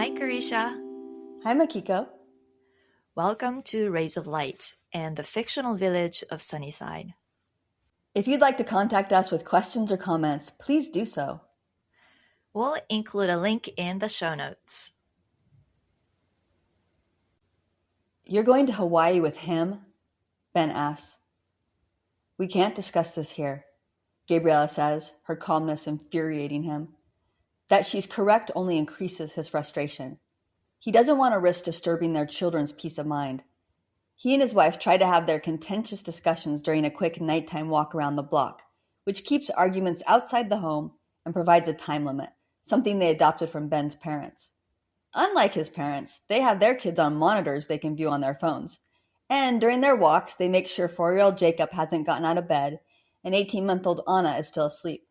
Hi, Karisha. Hi, Makiko. Welcome to Rays of Light and the fictional village of Sunnyside. If you'd like to contact us with questions or comments, please do so. We'll include a link in the show notes. You're going to Hawaii with him? Ben asks. We can't discuss this here, Gabriella says, her calmness infuriating him. That she's correct only increases his frustration. He doesn't want to risk disturbing their children's peace of mind. He and his wife try to have their contentious discussions during a quick nighttime walk around the block, which keeps arguments outside the home and provides a time limit, something they adopted from Ben's parents. Unlike his parents, they have their kids on monitors they can view on their phones. And during their walks, they make sure 4-year-old Jacob hasn't gotten out of bed and 18-month-old Anna is still asleep.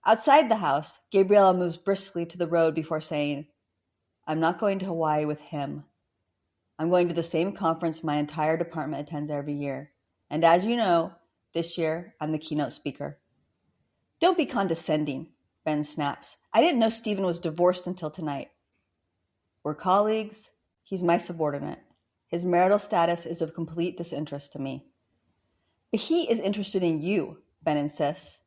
Outside the house, Gabriella moves briskly to the road before saying, I'm not going to Hawaii with him. I'm going to the same conference my entire department attends every year. And as you know, this year I'm the keynote speaker. Don't be condescending, Ben snaps. I didn't know Stephen was divorced until tonight. We're colleagues. He's my subordinate. His marital status is of complete disinterest to me. But he is interested in you, Ben insists.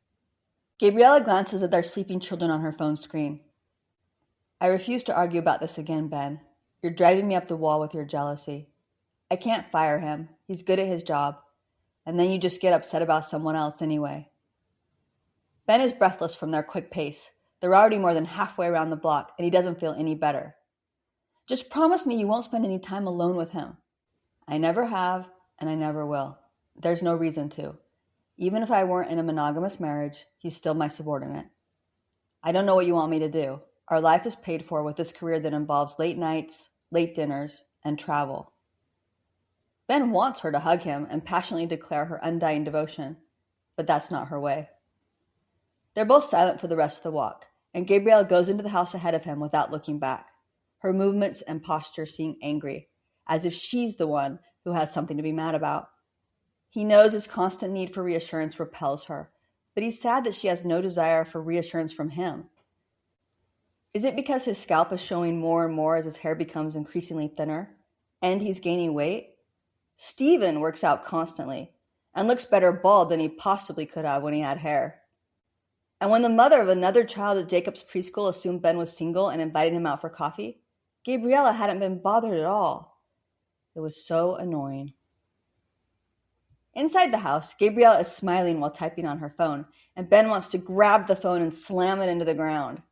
Gabriella glances at their sleeping children on her phone screen. I refuse to argue about this again, Ben. You're driving me up the wall with your jealousy. I can't fire him. He's good at his job. And then you just get upset about someone else anyway. Ben is breathless from their quick pace. They're already more than halfway around the block, and he doesn't feel any better. Just promise me you won't spend any time alone with him. I never have, and I never will. There's no reason to. Even if I weren't in a monogamous marriage, he's still my subordinate. I don't know what you want me to do. Our life is paid for with this career that involves late nights, late dinners, and travel. Ben wants her to hug him and passionately declare her undying devotion, but that's not her way. They're both silent for the rest of the walk, and Gabrielle goes into the house ahead of him without looking back. Her movements and posture seem angry, as if she's the one who has something to be mad about. He knows his constant need for reassurance repels her, but he's sad that she has no desire for reassurance from him. Is it because his scalp is showing more and more as his hair becomes increasingly thinner, and he's gaining weight? Stephen works out constantly, and looks better bald than he possibly could have when he had hair. And when the mother of another child at Jacob's preschool assumed Ben was single and invited him out for coffee, Gabriella hadn't been bothered at all. It was so annoying. Inside the house, Gabriella is smiling while typing on her phone, and Ben wants to grab the phone and slam it into the ground.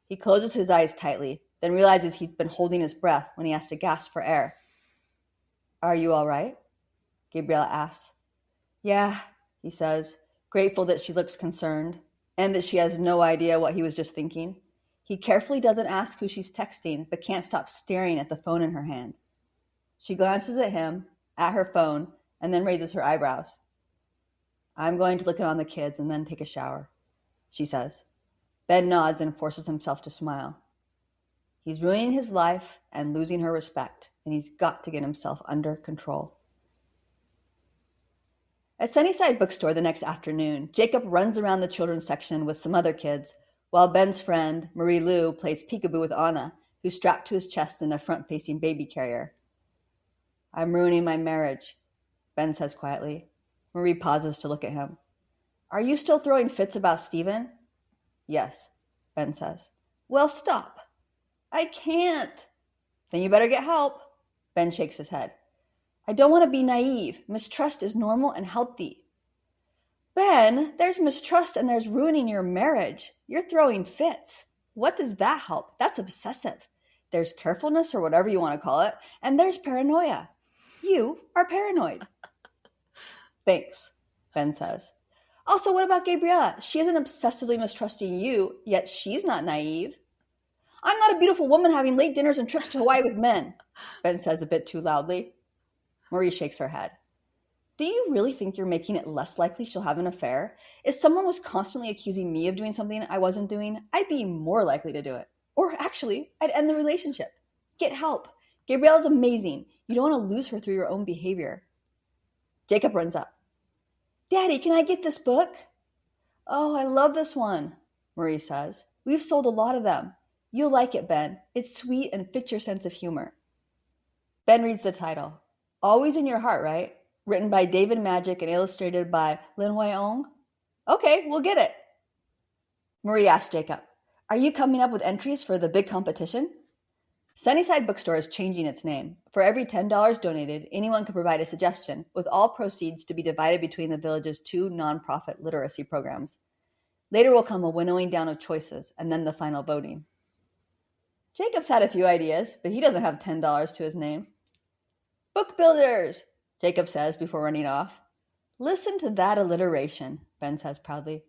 He closes his eyes tightly, then realizes he's been holding his breath when he has to gasp for air. Are you all right? Gabriella asks. Yeah, he says, grateful that she looks concerned, and that she has no idea what he was just thinking. He carefully doesn't ask who she's texting, but can't stop staring at the phone in her hand. She glances at him, at her phone, and then raises her eyebrows. I'm going to look in on the kids and then take a shower, she says. Ben nods and forces himself to smile. He's ruining his life and losing her respect, and he's got to get himself under control. At Sunnyside Bookstore the next afternoon, Jacob runs around the children's section with some other kids, while Ben's friend, Marie Lou, plays peekaboo with Anna, who's strapped to his chest in a front-facing baby carrier. I'm ruining my marriage, Ben says quietly. Marie pauses to look at him. Are you still throwing fits about Stephen? Yes, Ben says. Well, stop. I can't. Then you better get help. Ben shakes his head. I don't want to be naive. Mistrust is normal and healthy. Ben, there's mistrust and there's ruining your marriage. You're throwing fits. What does that help? That's obsessive. There's carefulness or whatever you want to call it, and there's paranoia. You are paranoid. Thanks, Ben says. Also, what about Gabriella? She isn't obsessively mistrusting you, yet she's not naive. I'm not a beautiful woman having late dinners and trips to Hawaii with men, Ben says a bit too loudly. Marie shakes her head. Do you really think you're making it less likely she'll have an affair? If someone was constantly accusing me of doing something I wasn't doing, I'd be more likely to do it. Or actually, I'd end the relationship. Get help. Gabriella's amazing. You don't want to lose her through your own behavior. Jacob runs up. Daddy, can I get this book? Oh, I love this one, Marie says. We've sold a lot of them. You'll like it, Ben. It's sweet and fits your sense of humor. Ben reads the title. Always in Your Heart, right? Written by David Magic and illustrated by Lin Ong. Okay, we'll get it. Marie asked Jacob, are you coming up with entries for the big competition? Sunnyside Bookstore is changing its name. For every $10 donated, anyone can provide a suggestion, with all proceeds to be divided between the village's 2 nonprofit literacy programs. Later will come a winnowing down of choices, and then the final voting. Jacob's had a few ideas, but he doesn't have $10 to his name. Book builders, Jacob says before running off. Listen to that alliteration, Ben says proudly.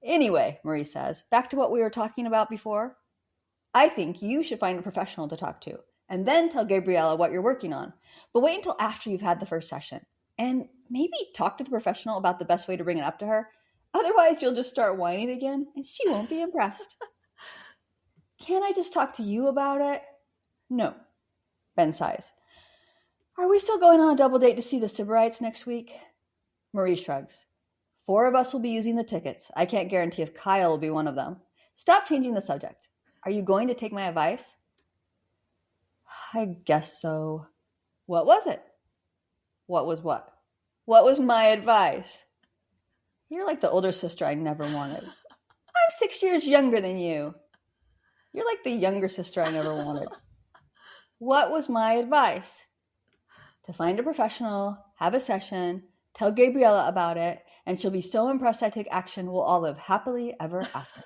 Anyway, Marie says, back to what we were talking about before. I think you should find a professional to talk to, and then tell Gabriella what you're working on. But wait until after you've had the first session. And maybe talk to the professional about the best way to bring it up to her. Otherwise, you'll just start whining again, and she won't be impressed. Can't I just talk to you about it? No, Ben sighs. Are we still going on a double date to see the Sybarites next week? Marie shrugs. 4 of us will be using the tickets. I can't guarantee if Kyle will be one of them. Stop changing the subject. Are you going to take my advice? I guess so. What was it? What was what? What was my advice? You're like the older sister I never wanted. I'm 6 years younger than you. You're like the younger sister I never wanted. What was my advice? To find a professional, have a session, tell Gabriella about it, and she'll be so impressed I take action, we'll all live happily ever after.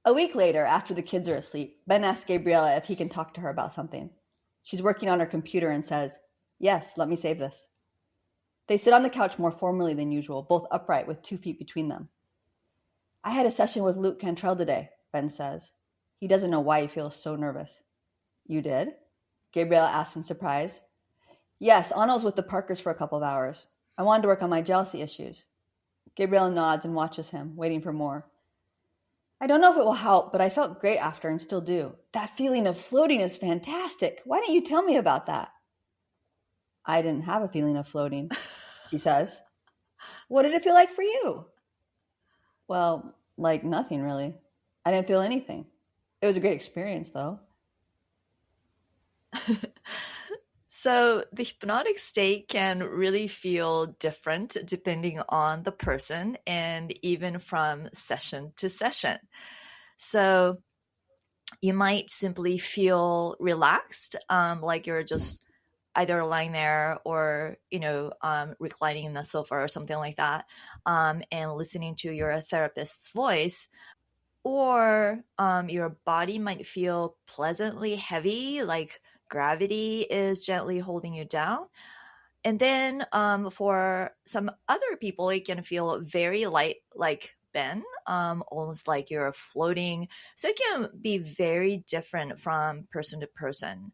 A week later, after the kids are asleep, Ben asks Gabriella if he can talk to her about something. She's working on her computer and says, yes, let me save this. They sit on the couch more formally than usual, both upright with 2 feet between them. I had a session with Luke Cantrell today, Ben says. He doesn't know why he feels so nervous. You did? Gabriella asks in surprise. Yes, Anna's with the Parkers for a couple of hours. I wanted to work on my jealousy issues. Gabriella nods and watches him, waiting for more. I don't know if it will help, but I felt great after and still do. That feeling of floating is fantastic. Why don't you tell me about that? I didn't have a feeling of floating, he says. What did it feel like for you? Well, like nothing really. I didn't feel anything. It was a great experience, though. So the hypnotic state can really feel different depending on the person and even from session to session. So you might simply feel relaxed, like you're just either lying there or, reclining in the sofa or something like that, and listening to your therapist's voice. Or your body might feel pleasantly heavy, like gravity is gently holding you down. And then for some other people, it can feel very light, like Ben, almost like you're floating. So it can be very different from person to person.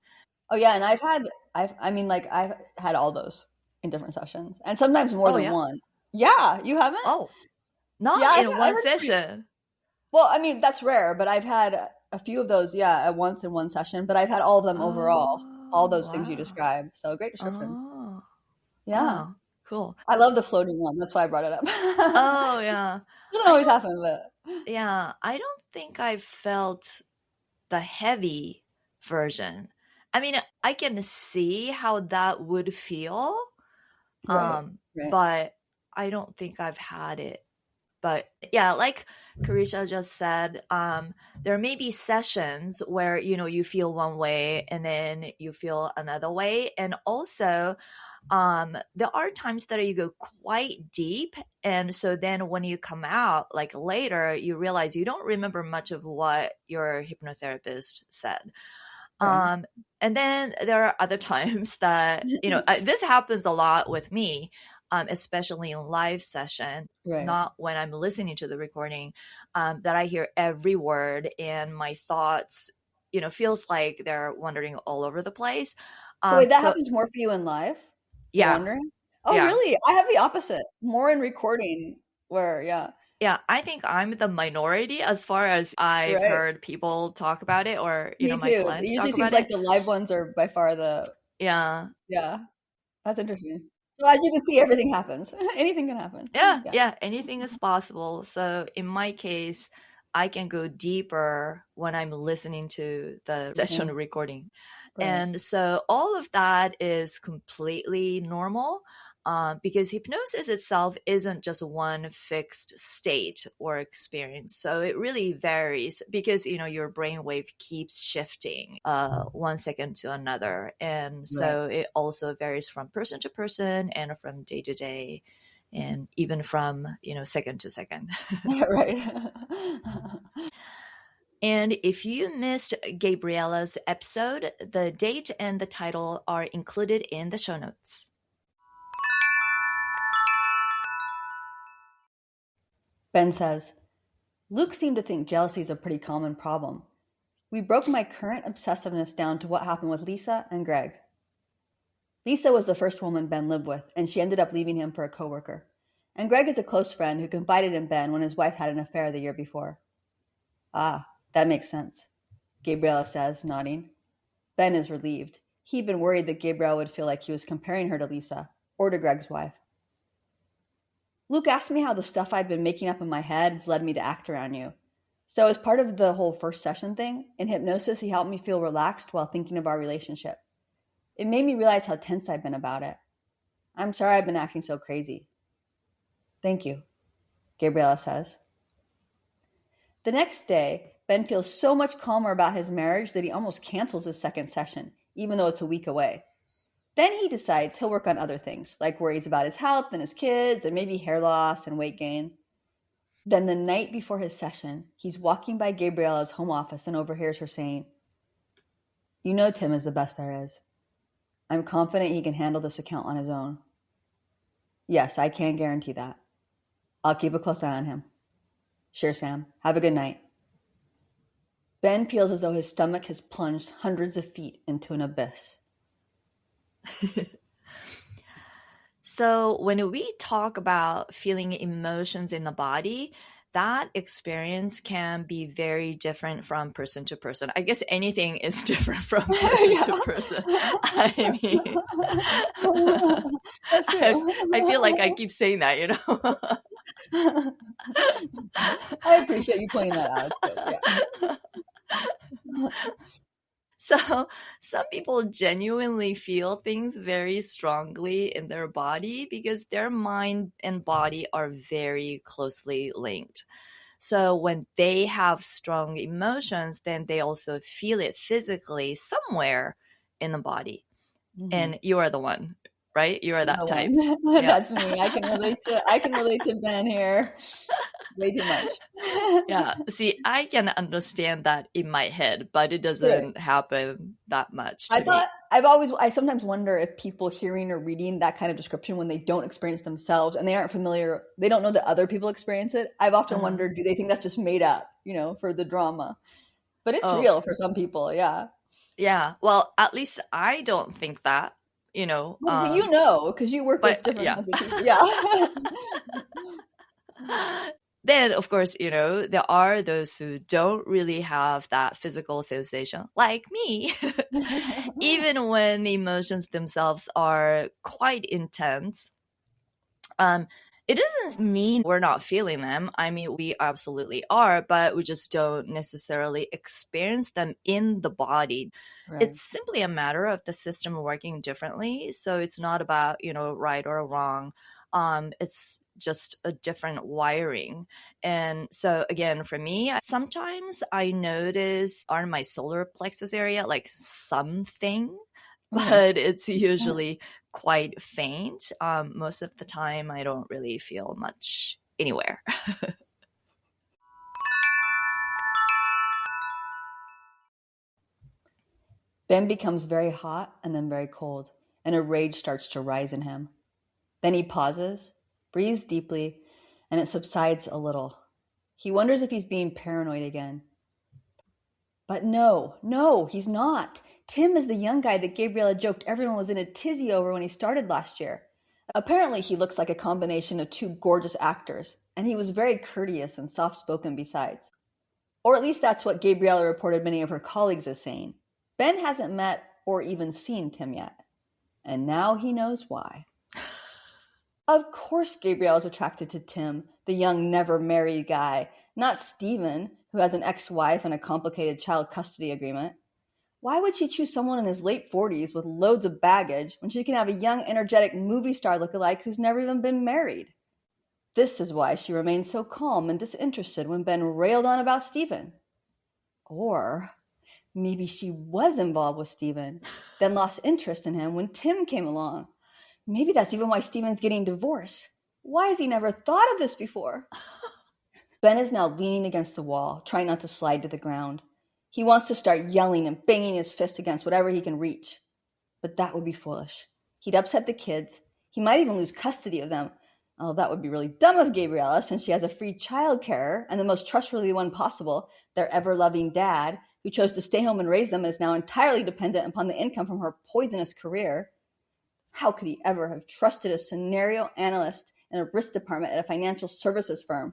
Oh yeah, and I've had all those in different sessions, and sometimes more than one. Yeah, you haven't? Oh, not in one session. Well, I mean, that's rare, but I've had a few of those, at once in one session, but I've had all of them overall, all those things you described. So great descriptions. Yeah. Wow. Cool. I love the floating one. That's why I brought it up. Oh, yeah. It doesn't always happen, but. Yeah, I don't think I've felt the heavy version. I mean, I can see how that would feel, Right. but I don't think I've had it. But yeah, like Karisha just said, there may be sessions where, you feel one way and then you feel another way. And also, there are times that you go quite deep. And so then when you come out, like later, you realize you don't remember much of what your hypnotherapist said. Right. And then there are other times that, this happens a lot with me. Especially in live session, not when I'm listening to the recording, that I hear every word and my thoughts, feels like they're wandering all over the place. So wait, that happens more for you in live? Yeah. Wandering? Oh, yeah. Really? I have the opposite. More in recording where, Yeah, I think I'm the minority as far as I've heard people talk about it or, Me my too. clients It talk usually about seems like the live ones are by far the... Yeah. Yeah. That's interesting. So as you can see, everything happens. Anything can happen. Yeah, anything is possible. So in my case, I can go deeper when I'm listening to the session recording. Right. And so all of that is completely normal. Because hypnosis itself isn't just one fixed state or experience. So it really varies because, your brainwave keeps shifting 1 second to another. And so it also varies from person to person and from day to day and even from, second to second. Right. And if you missed Gabriella's episode, the date and the title are included in the show notes. Ben says, Luke seemed to think jealousy is a pretty common problem. We broke my current obsessiveness down to what happened with Lisa and Greg. Lisa was the first woman Ben lived with, and she ended up leaving him for a coworker. And Greg is a close friend who confided in Ben when his wife had an affair the year before. Ah, that makes sense, Gabriella says, nodding. Ben is relieved. He'd been worried that Gabrielle would feel like he was comparing her to Lisa, or to Greg's wife. Luke asked me how the stuff I've been making up in my head has led me to act around you. So as part of the whole first session thing, in hypnosis, he helped me feel relaxed while thinking of our relationship. It made me realize how tense I've been about it. I'm sorry I've been acting so crazy. Thank you, Gabriella says. The next day, Ben feels so much calmer about his marriage that he almost cancels his second session, even though it's a week away. Then he decides he'll work on other things, like worries about his health and his kids and maybe hair loss and weight gain. Then the night before his session, he's walking by Gabriella's home office and overhears her saying, You know Tim is the best there is. I'm confident he can handle this account on his own. Yes, I can guarantee that. I'll keep a close eye on him. Sure, Sam. Have a good night. Ben feels as though his stomach has plunged hundreds of feet into an abyss. So when we talk about feeling emotions in the body, that experience can be very different from person to person. I guess anything is different from person to person. I mean, that's true. I feel like I keep saying that, I appreciate you pointing that out. Yeah. So some people genuinely feel things very strongly in their body because their mind and body are very closely linked. So when they have strong emotions, then they also feel it physically somewhere in the body. Mm-hmm. And you are the one, right? You are that type. Yeah. That's me. I can relate to Ben here. Way too much. Yeah. See, I can understand that in my head, but it doesn't happen that much to me. I sometimes wonder if people hearing or reading that kind of description when they don't experience themselves and they aren't familiar, they don't know that other people experience it. I've often wondered, do they think that's just made up, for the drama? But it's real for some people. Yeah. Yeah. Well, at least I don't think that, Well, because you work with different kinds of people. Yeah. Then, of course, there are those who don't really have that physical sensation, like me, even when the emotions themselves are quite intense. It doesn't mean we're not feeling them. I mean, we absolutely are, but we just don't necessarily experience them in the body. Right. It's simply a matter of the system working differently. So it's not about, right or wrong. It's just a different wiring. And so again, for me, sometimes I notice on my solar plexus area, like something, but it's usually quite faint. Most of the time, I don't really feel much anywhere. Ben becomes very hot and then very cold, and a rage starts to rise in him. Then he pauses, breathes deeply, and it subsides a little. He wonders if he's being paranoid again. But no, he's not. Tim is the young guy that Gabriella joked everyone was in a tizzy over when he started last year. Apparently, he looks like a combination of two gorgeous actors, and he was very courteous and soft-spoken besides. Or at least that's what Gabriella reported many of her colleagues as saying. Ben hasn't met or even seen Tim yet, and now he knows why. Of course Gabrielle is attracted to Tim, the young never-married guy, not Stephen, who has an ex-wife and a complicated child custody agreement. Why would she choose someone in his late 40s with loads of baggage when she can have a young, energetic movie star lookalike who's never even been married? This is why she remained so calm and disinterested when Ben railed on about Stephen. Or maybe she was involved with Stephen, then lost interest in him when Tim came along. Maybe that's even why Stephen's getting divorced. Why has he never thought of this before? Ben is now leaning against the wall, trying not to slide to the ground. He wants to start yelling and banging his fist against whatever he can reach. But that would be foolish. He'd upset the kids. He might even lose custody of them. Oh, that would be really dumb of Gabriella, since she has a free child carer and the most trustworthy one possible, their ever-loving dad, who chose to stay home and raise them and is now entirely dependent upon the income from her poisonous career. How could he ever have trusted a scenario analyst in a risk department at a financial services firm?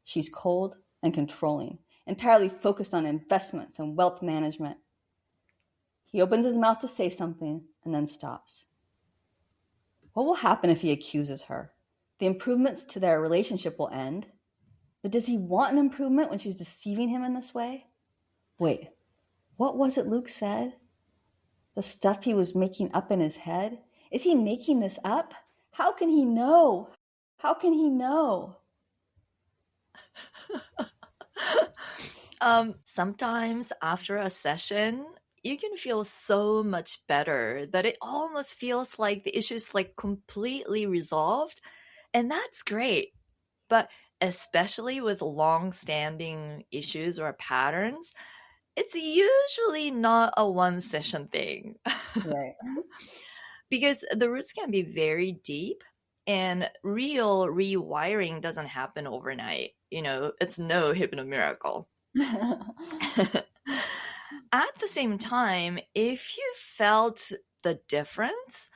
She's cold and controlling, entirely focused on investments and wealth management. He opens his mouth to say something and then stops. What will happen if he accuses her? The improvements to their relationship will end. But does he want an improvement when she's deceiving him in this way? Wait, what was it Luke said? The stuff he was making up in his head? Is he making this up? How can he know? How can he know? Sometimes after a session, you can feel so much better that it almost feels like the issue's like completely resolved. And that's great. But especially with long-standing issues or patterns, it's usually not a one session thing. Right. Because the roots can be very deep and real rewiring doesn't happen overnight. It's no hypno miracle. At the same time, if you felt the difference,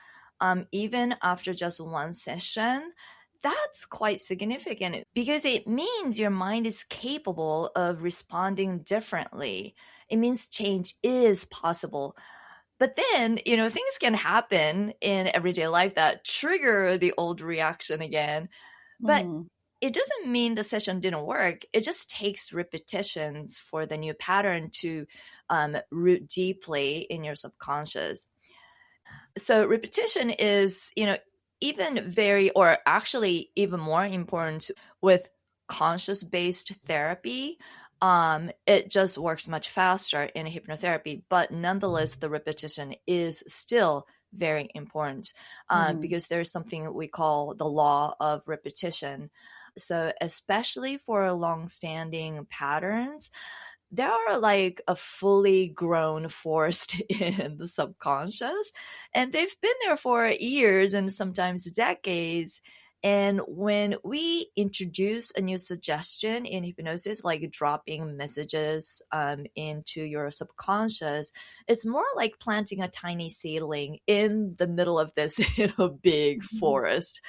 even after just one session, that's quite significant because it means your mind is capable of responding differently. It means change is possible. But then, things can happen in everyday life that trigger the old reaction again. But it doesn't mean the session didn't work. It just takes repetitions for the new pattern to root deeply in your subconscious. So repetition is, even very, or actually even more important with conscious-based therapy. It just works much faster in hypnotherapy, but nonetheless, the repetition is still very important because there's something we call the law of repetition. So especially for long-standing patterns, there are like a fully grown forest in the subconscious, and they've been there for years and sometimes decades. And when we introduce a new suggestion in hypnosis, like dropping messages into your subconscious, it's more like planting a tiny seedling in the middle of this big forest.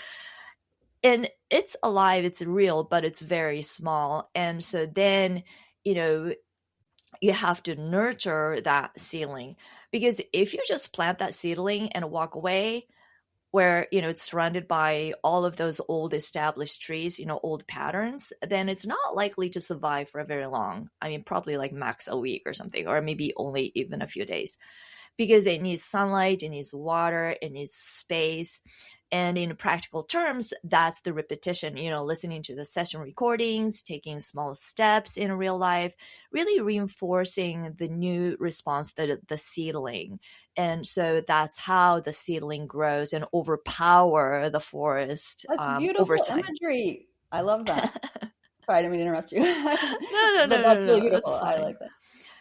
And it's alive, it's real, but it's very small. And so then, you have to nurture that seedling, because if you just plant that seedling and walk away where it's surrounded by all of those old established trees, old patterns, then it's not likely to survive for very long. I mean, probably like max a week or something, or maybe only even a few days, because it needs sunlight, it needs water, it needs space. And in practical terms, that's the repetition, listening to the session recordings, taking small steps in real life, really reinforcing the new response, the seedling. And so that's how the seedling grows and overpower the forest That's over beautiful time. imagery. I love that. Sorry, I didn't mean to interrupt you. No, But that's really no, beautiful. it's I fine. like that.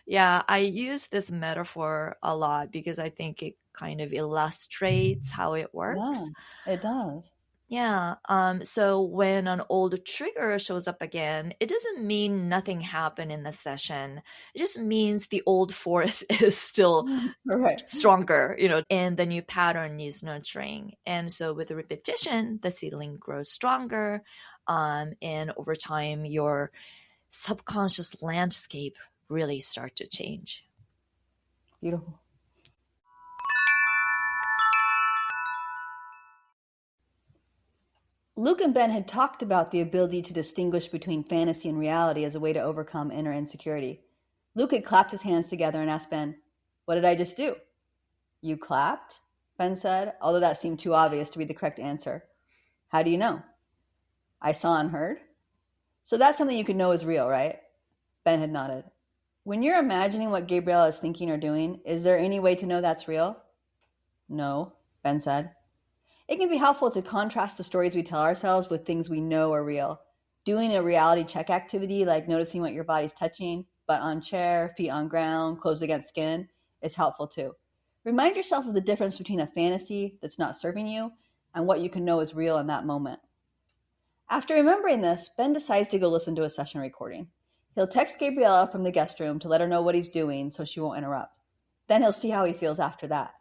Yeah, I use this metaphor a lot because I think it kind of illustrates how it Yeah, works. it does. Yeah. So when an old trigger shows up again, it doesn't mean nothing happened in the session. It just means the old forest is still Right. stronger, and the new pattern needs nurturing. And so with repetition, the seedling grows stronger. And over time, your subconscious landscape really start to change. Beautiful. Luke and Ben had talked about the ability to distinguish between fantasy and reality as a way to overcome inner insecurity. Luke had clapped his hands together and asked Ben, "What did I just do?" "You clapped?" Ben said, although that seemed too obvious to be the correct answer. "How do you know?" "I saw and heard." "So that's something you can know is real, right?" Ben had nodded. "When you're imagining what Gabriella is thinking or doing, is there any way to know that's real?" "No," Ben said. It can be helpful to contrast the stories we tell ourselves with things we know are real. Doing a reality check activity like noticing what your body's touching, butt on chair, feet on ground, clothes against skin, is helpful too. Remind yourself of the difference between a fantasy that's not serving you and what you can know is real in that moment. After remembering this, Ben decides to go listen to a session recording. He'll text Gabriella from the guest room to let her know what he's doing so she won't interrupt. Then he'll see how he feels after that.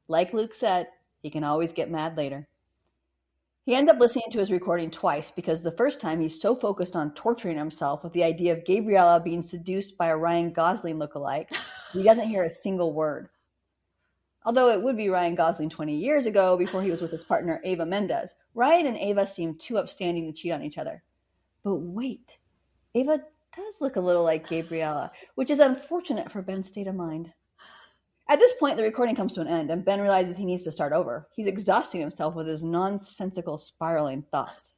Like Luke said, he can always get mad later. He ends up listening to his recording twice because the first time he's so focused on torturing himself with the idea of Gabriella being seduced by a Ryan Gosling lookalike, he doesn't hear a single word. Although it would be Ryan Gosling 20 years ago before he was with his partner Ava Mendes, Ryan and Ava seem too upstanding to cheat on each other. But wait, Ava does look a little like Gabriella, which is unfortunate for Ben's state of mind. At this point, the recording comes to an end, and Ben realizes he needs to start over. He's exhausting himself with his nonsensical, spiraling thoughts.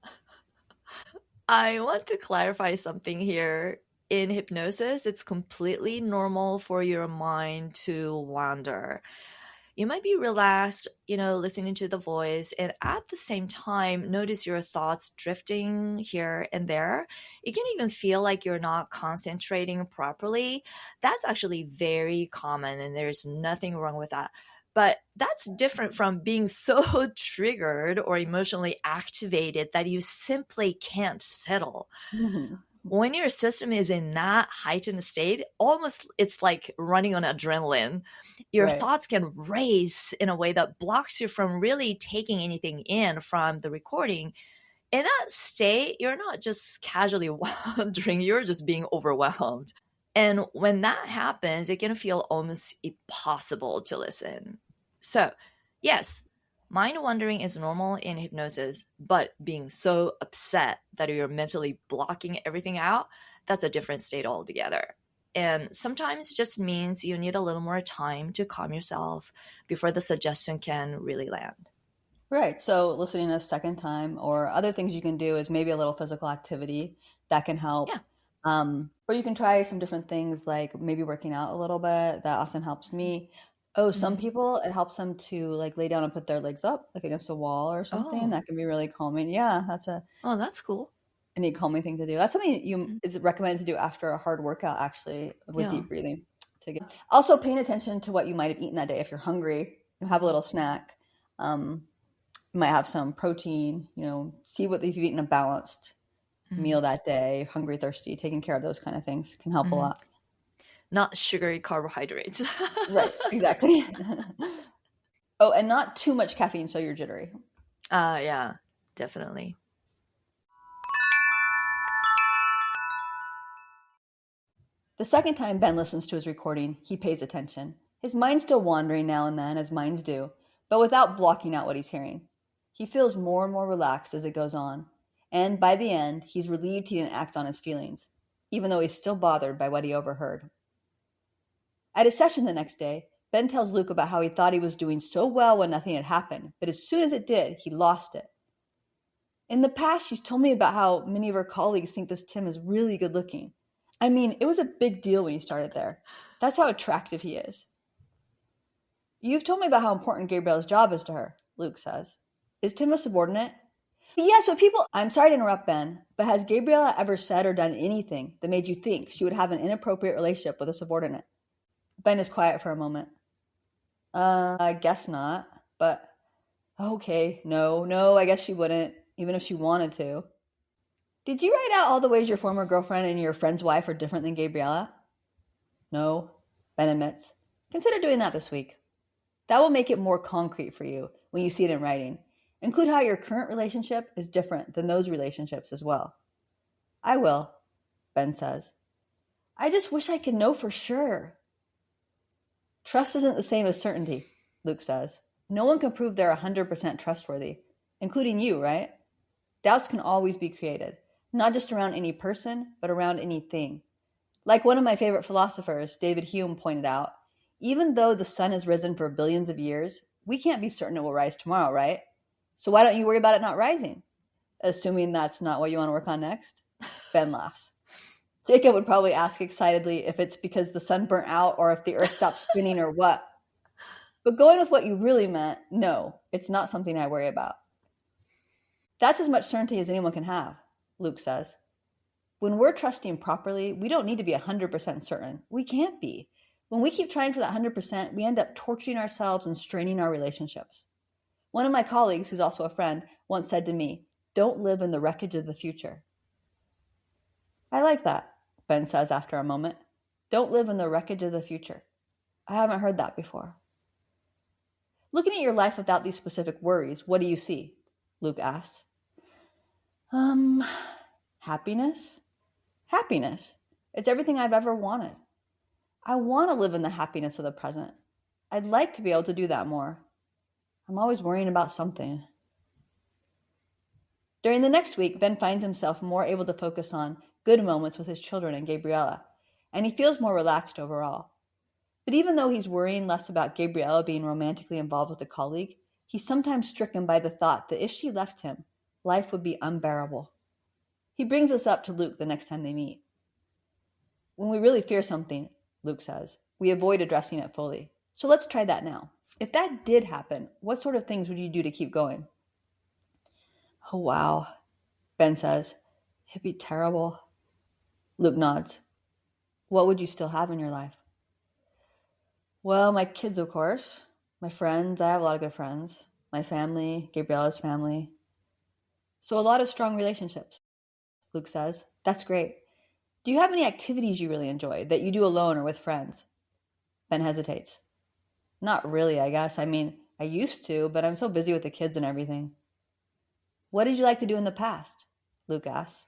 I want to clarify something here. In hypnosis, it's completely normal for your mind to wander. You might be relaxed, listening to the voice, and at the same time, notice your thoughts drifting here and there. It can even feel like you're not concentrating properly. That's actually very common, and there's nothing wrong with that. But that's different from being so triggered or emotionally activated that you simply can't settle. When your system is in that heightened state, almost it's like running on adrenaline. Your Right. thoughts can race in a way that blocks you from really taking anything in from the recording. In that state, you're not just casually wandering, you're just being overwhelmed. And when that happens, it can feel almost impossible to listen. So, yes, mind wandering is normal in hypnosis, but being so upset that you're mentally blocking everything out, that's a different state altogether. And sometimes just means you need a little more time to calm yourself before the suggestion can really land. Right. So listening a second time or other things you can do is maybe a little physical activity that can help. Yeah. Or you can try some different things like maybe working out a little bit. That often helps me. Oh, some Mhm. people, it helps them to like lay down and put their legs up like against a wall or something. Oh, That can be really calming. Yeah, that's oh, that's cool. a neat calming thing to do. That's something you Mhm. is recommended to do after a hard workout actually with Yeah. deep breathing. Also paying attention to what you might have eaten that day. If you're hungry, you have a little snack. Um, you might have some protein, see what if you've eaten a balanced Mhm. meal that day, hungry, thirsty, taking care of those kind of things can help a Mhm. lot. Not sugary carbohydrates. Right, exactly. Oh, and not too much caffeine so you're jittery. Yeah, definitely. The second time Ben listens to his recording, he pays attention. His mind's still wandering now and then, as minds do, but without blocking out what he's hearing. He feels more and more relaxed as it goes on, and by the end, he's relieved he didn't act on his feelings, even though he's still bothered by what he overheard. At his session the next day, Ben tells Luke about how he thought he was doing so well when nothing had happened, but as soon as it did, he lost it. In the past, she's told me about how many of her colleagues think this Tim is really good looking. I mean, it was a big deal when he started there. That's how attractive he is. You've told me about how important Gabrielle's job is to her, Luke says. Is Tim a subordinate? Yes, but people. I'm sorry to interrupt, Ben, but has Gabriella ever said or done anything that made you think she would have an inappropriate relationship with a subordinate? Ben is quiet for a moment. I guess not, but okay, no, I guess she wouldn't, even if she wanted to. Did you write out all the ways your former girlfriend and your friend's wife are different than Gabriella? No, Ben admits. Consider doing that this week. That will make it more concrete for you when you see it in writing. Include how your current relationship is different than those relationships as well. I will, Ben says. I just wish I could know for sure. Trust isn't the same as certainty, Luke says. No one can prove they're 100% trustworthy, including you, right? Doubts can always be created, not just around any person, but around anything. Like one of my favorite philosophers, David Hume, pointed out, even though the sun has risen for billions of years, we can't be certain it will rise tomorrow, right? So why don't you worry about it not rising? Assuming that's not what you want to work on next. Ben laughs. Jacob would probably ask excitedly if it's because the sun burnt out or if the earth stopped spinning or what. But going with what you really meant, no, it's not something I worry about. That's as much certainty as anyone can have, Luke says. When we're trusting properly, we don't need to be 100% certain. We can't be. When we keep trying for that 100%, we end up torturing ourselves and straining our relationships. One of my colleagues, who's also a friend, once said to me, "Don't live in the wreckage of the future." I like that, Ben says after a moment. Don't live in the wreckage of the future. I haven't heard that before. Looking at your life without these specific worries, what do you see? Luke asks. Happiness? Happiness. It's everything I've ever wanted. I want to live in the happiness of the present. I'd like to be able to do that more. I'm always worrying about something. During the next week, Ben finds himself more able to focus on good moments with his children and Gabriella, and he feels more relaxed overall. But even though he's worrying less about Gabriella being romantically involved with a colleague, he's sometimes stricken by the thought that if she left him, life would be unbearable. He brings this up to Luke the next time they meet. When we really fear something, Luke says, we avoid addressing it fully. So let's try that now. If that did happen, what sort of things would you do to keep going? Oh, wow, Ben says. It'd be terrible. Luke nods. What would you still have in your life? Well, my kids, of course. My friends. I have a lot of good friends. My family, Gabriella's family. So a lot of strong relationships, Luke says. That's great. Do you have any activities you really enjoy that you do alone or with friends? Ben hesitates. Not really, I guess. I mean, I used to, but I'm so busy with the kids and everything. What did you like to do in the past? Luke asks.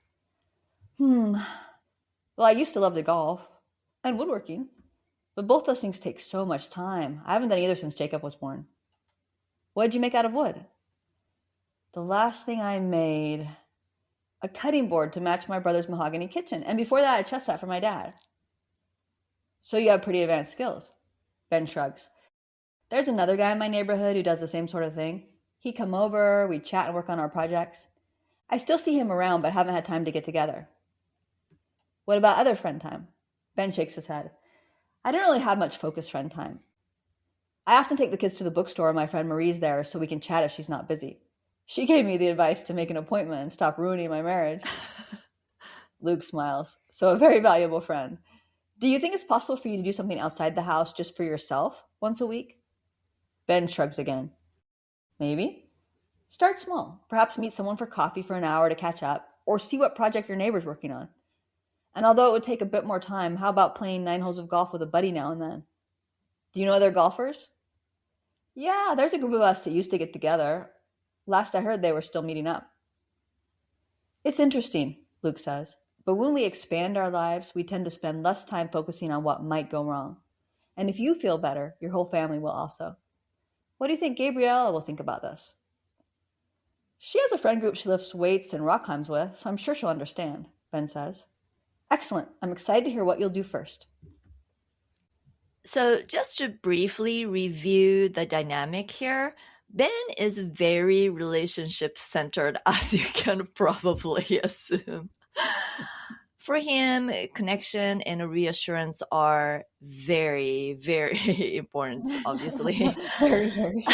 Well, I used to love to golf and woodworking, but both those things take so much time. I haven't done either since Jacob was born. What did you make out of wood? The last thing I made, a cutting board to match my brother's mahogany kitchen, and before that, a chess set for my dad. So you have pretty advanced skills. Ben shrugs. There's another guy in my neighborhood who does the same sort of thing. He'd come over, we'd chat and work on our projects. I still see him around, but haven't had time to get together. What about other friend time? Ben shakes his head. I don't really have much focused friend time. I often take the kids to the bookstore and my friend Marie's there so we can chat if she's not busy. She gave me the advice to make an appointment and stop ruining my marriage. Luke smiles. So a very valuable friend. Do you think it's possible for you to do something outside the house just for yourself once a week? Ben shrugs again. Maybe. Start small. Perhaps meet someone for coffee for an hour to catch up, or see what project your neighbor's working on. And although it would take a bit more time, how about playing 9 holes of golf with a buddy now and then? Do you know other golfers? Yeah, there's a group of us that used to get together. Last I heard, they were still meeting up. It's interesting, Luke says, but when we expand our lives, we tend to spend less time focusing on what might go wrong. And if you feel better, your whole family will also. What do you think Gabriella will think about this? She has a friend group she lifts weights and rock climbs with, so I'm sure she'll understand, Ben says. Excellent. I'm excited to hear what you'll do first. So just to briefly review the dynamic here, Ben is very relationship-centered, as you can probably assume. For him, connection and reassurance are very, very important, obviously. Very, very.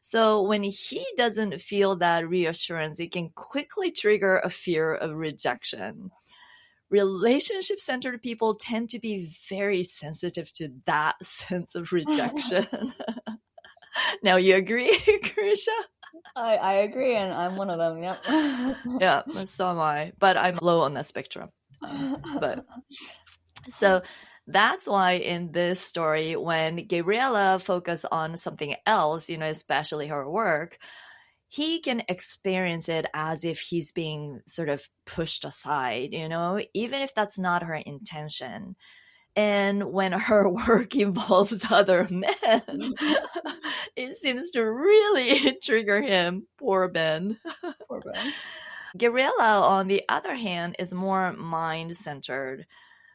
So when he doesn't feel that reassurance, it can quickly trigger a fear of rejection. Relationship-centered people tend to be very sensitive to that sense of rejection. Now, you agree, Karisha? I agree, and I'm one of them, yep. Yeah, so am I. But I'm low on the spectrum. So that's why in this story, when Gabriella focuses on something else, especially her work, he can experience it as if he's being sort of pushed aside, even if that's not her intention. And when her work involves other men, it seems to really trigger him. Poor Ben. Poor Ben. Gabriella, on the other hand, is more mind-centered.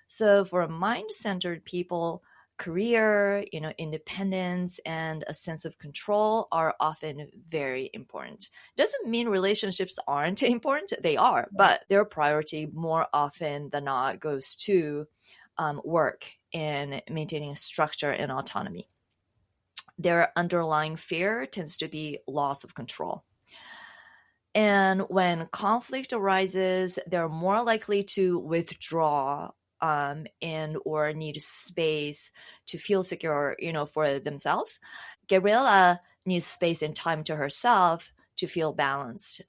So for mind-centered people, career, independence and a sense of control are often very important. Doesn't mean relationships aren't important. They are, but their priority more often than not goes to work and maintaining structure and autonomy. Their underlying fear tends to be loss of control. And when conflict arises, they're more likely to withdraw and or need space to feel secure, for themselves. Gabriella needs space and time to herself to feel balanced.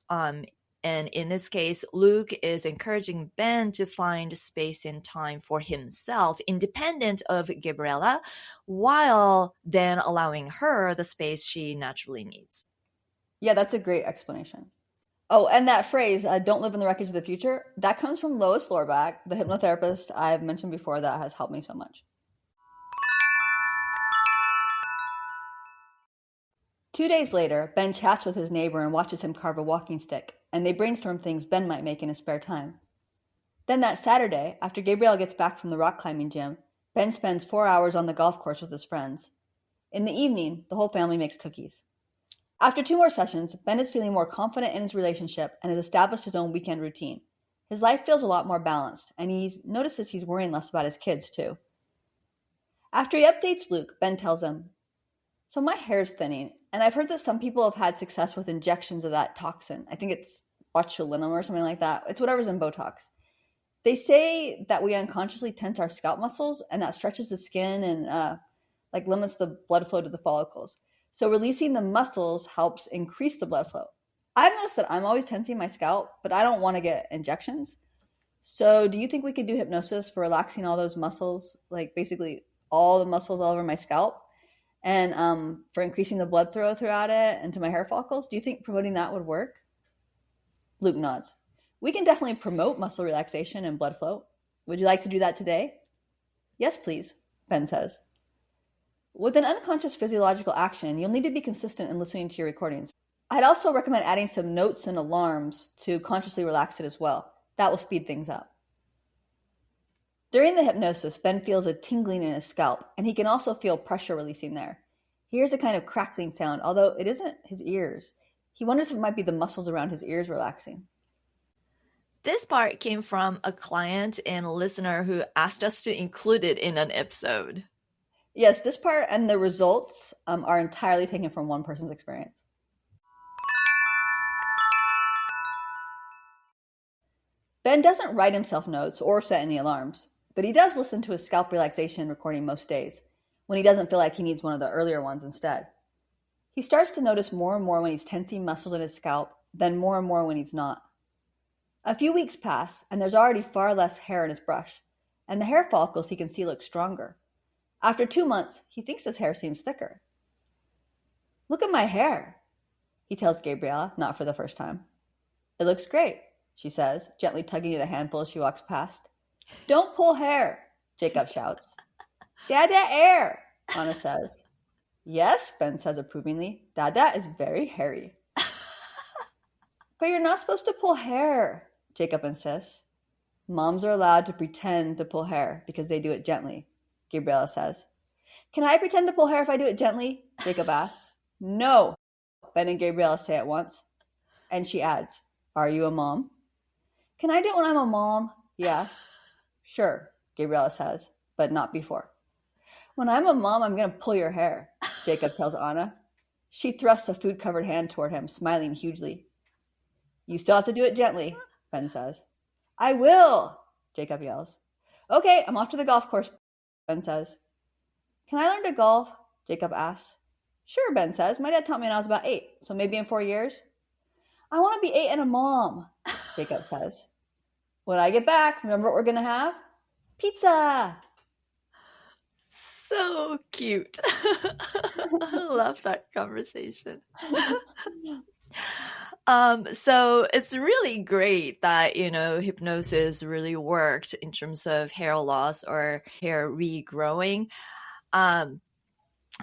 And in this case, Luke is encouraging Ben to find space and time for himself, independent of Gabriella, while then allowing her the space she naturally needs. Yeah, that's a great explanation. Oh, and that phrase, don't live in the wreckage of the future, that comes from Lois Lorbeck, the hypnotherapist I've mentioned before that has helped me so much. 2 days later, Ben chats with his neighbor and watches him carve a walking stick, and they brainstorm things Ben might make in his spare time. Then that Saturday, after Gabriel gets back from the rock climbing gym, Ben spends 4 hours on the golf course with his friends. In the evening, the whole family makes cookies. After 2 more sessions, Ben is feeling more confident in his relationship and has established his own weekend routine. His life feels a lot more balanced, and he notices he's worrying less about his kids, too. After he updates Luke, Ben tells him, "So my hair's thinning, and I've heard that some people have had success with injections of that toxin. I think it's botulinum or something like that. It's whatever's in Botox. They say that we unconsciously tense our scalp muscles, and that stretches the skin and limits the blood flow to the follicles. So releasing the muscles helps increase the blood flow. I've noticed that I'm always tensing my scalp, but I don't want to get injections. So do you think we could do hypnosis for relaxing all those muscles, like basically all the muscles all over my scalp, and for increasing the blood flow throughout it and to my hair follicles? Do you think promoting that would work?" Luke nods. "We can definitely promote muscle relaxation and blood flow. Would you like to do that today?" "Yes, please," Ben says. With an unconscious physiological action, you'll need to be consistent in listening to your recordings. I'd also recommend adding some notes and alarms to consciously relax it as well. That will speed things up. During the hypnosis, Ben feels a tingling in his scalp, and he can also feel pressure releasing there. He hears a kind of crackling sound, although it isn't his ears. He wonders if it might be the muscles around his ears relaxing. This part came from a client and listener who asked us to include it in an episode. Yes, this part and the results are entirely taken from one person's experience. Ben doesn't write himself notes or set any alarms, but he does listen to his scalp relaxation recording most days, when he doesn't feel like he needs one of the earlier ones instead. He starts to notice more and more when he's tensing muscles in his scalp, then more and more when he's not. A few weeks pass, and there's already far less hair in his brush, and the hair follicles he can see look stronger. After 2 months, he thinks his hair seems thicker. "Look at my hair," he tells Gabriella, not for the first time. "It looks great," she says, gently tugging at a handful as she walks past. "Don't pull hair," Jacob shouts. "Dada air," Anna says. "Yes," Ben says approvingly. "Dada is very hairy." "But you're not supposed to pull hair," Jacob insists. "Moms are allowed to pretend to pull hair because they do it gently," Gabriella says. "Can I pretend to pull hair if I do it gently?" Jacob asks. "No," Ben and Gabriella say at once. And she adds, "Are you a mom?" "Can I do it when I'm a mom?" he asks. "Sure," Gabriella says, "but not before." "When I'm a mom, I'm going to pull your hair," Jacob tells Anna. She thrusts a food-covered hand toward him, smiling hugely. "You still have to do it gently," Ben says. "I will," Jacob yells. "Okay, I'm off to the golf course," Ben says. "Can I learn to golf?" Jacob asks. "Sure," Ben says. "My dad taught me when I was about 8, so maybe in 4 years." "I want to be 8 and a mom," Jacob says. "When I get back, remember what we're going to have? Pizza!" So cute. I love that conversation. So it's really great that, hypnosis really worked in terms of hair loss or hair regrowing. Um,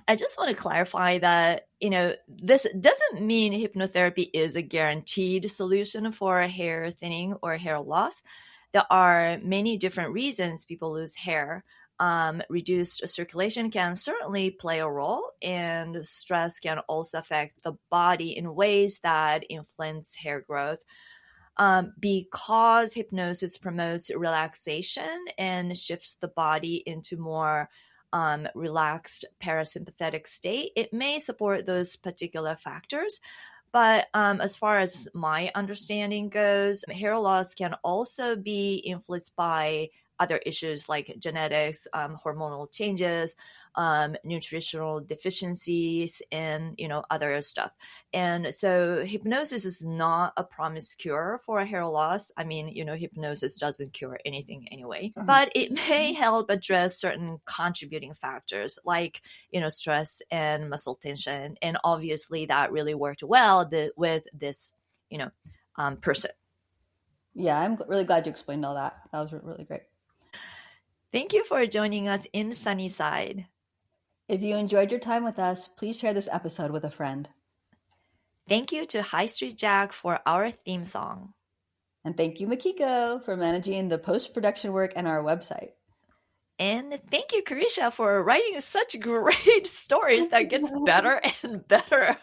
I just want to clarify that, this doesn't mean hypnotherapy is a guaranteed solution for hair thinning or hair loss. There are many different reasons people lose hair. Reduced circulation can certainly play a role, and stress can also affect the body in ways that influence hair growth. Because hypnosis promotes relaxation and shifts the body into more relaxed parasympathetic state, it may support those particular factors. But as far as my understanding goes, hair loss can also be influenced by other issues like genetics, hormonal changes, nutritional deficiencies, and other stuff. And so hypnosis is not a promised cure for hair loss. I mean, hypnosis doesn't cure anything anyway, but it may help address certain contributing factors like, stress and muscle tension. And obviously that really worked well with this, person. Yeah, I'm really glad you explained all that. That was really great. Thank you for joining us in Sunnyside. If you enjoyed your time with us, please share this episode with a friend. Thank you to High Street Jack for our theme song. And thank you, Makiko, for managing the post-production work and our website. And thank you, Karisha, for writing such great stories that gets better and better.